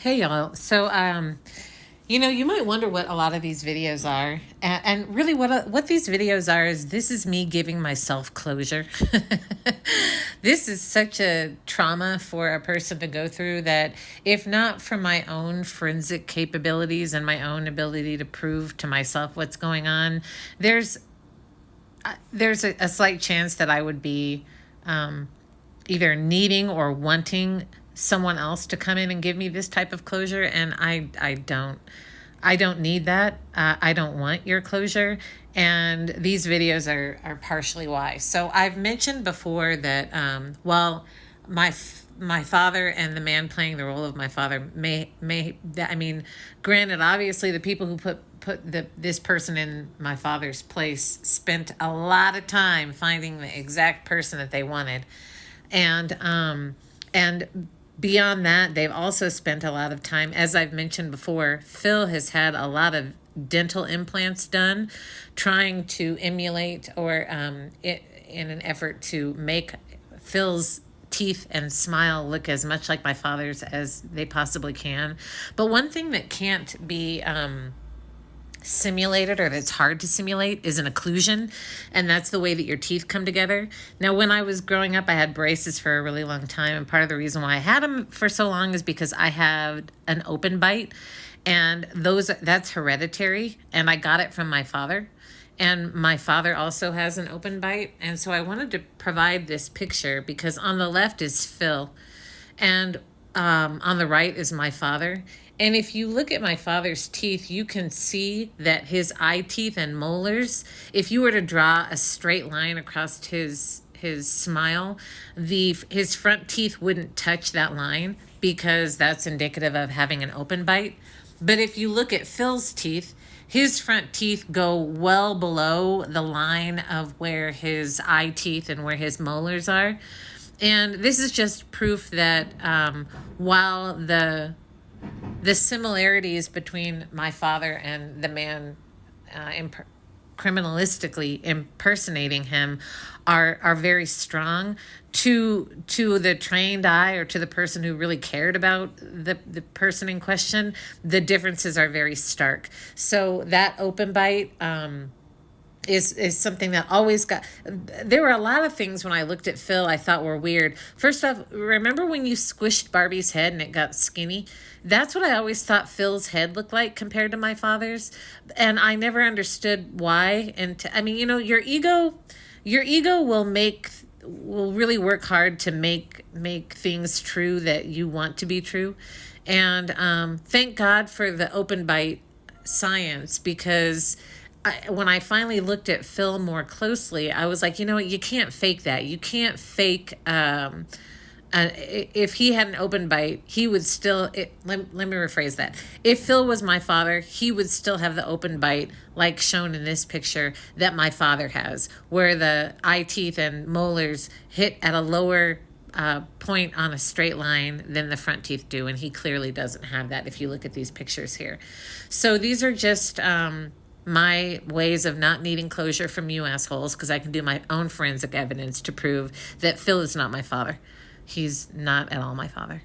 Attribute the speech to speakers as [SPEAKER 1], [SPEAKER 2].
[SPEAKER 1] Hey y'all. You might wonder what a lot of these videos are, and really, what these videos are is this is me giving myself closure. This is such a trauma for a person to go through that, if not for my own forensic capabilities and my own ability to prove to myself what's going on, there's a slight chance that I would be either needing or wanting someone else to come in and give me this type of closure, and I don't need that. I don't want your closure, and these videos are partially why. So I've mentioned before that while my father and the man playing the role of my father granted, obviously the people who put this person in my father's place spent a lot of time finding the exact person that they wanted, and beyond that, they've also spent a lot of time, as I've mentioned before. Phil has had a lot of dental implants done, trying to emulate in an effort to make Phil's teeth and smile look as much like my father's as they possibly can. But one thing that can't be simulated, or that's hard to simulate, is an occlusion, and that's the way that your teeth come together. Now, when I was growing up, I had braces for a really long time, and part of the reason why I had them for so long is because I had an open bite, and that's hereditary, and I got it from my father. And my father also has an open bite, and so I wanted to provide this picture because on the left is Phil, and on the right is my father. And if you look at my father's teeth, you can see that his eye teeth and molars, if you were to draw a straight line across his smile, his front teeth wouldn't touch that line because that's indicative of having an open bite. But if you look at Phil's teeth, his front teeth go well below the line of where his eye teeth and where his molars are. And this is just proof that while the similarities between my father and the man criminalistically impersonating him are very strong, to the trained eye or to the person who really cared about the person in question, the differences are very stark. So that open bite is something that always got. There were a lot of things when I looked at Phil I thought were weird. First off, remember when you squished Barbie's head and it got skinny? That's what I always thought Phil's head looked like compared to my father's, and I never understood why. And your ego will really work hard to make things true that you want to be true. And thank God for the open bite science, because when I finally looked at Phil more closely, I was like, you can't fake that. You can't fake. If he had an open bite, he would still. Let me rephrase that. If Phil was my father, he would still have the open bite, like shown in this picture, that my father has, where the eye teeth and molars hit at a lower point on a straight line than the front teeth do, and he clearly doesn't have that if you look at these pictures here. So these are just my ways of not needing closure from you assholes, because I can do my own forensic evidence to prove that Phil is not my father. He's not at all my father.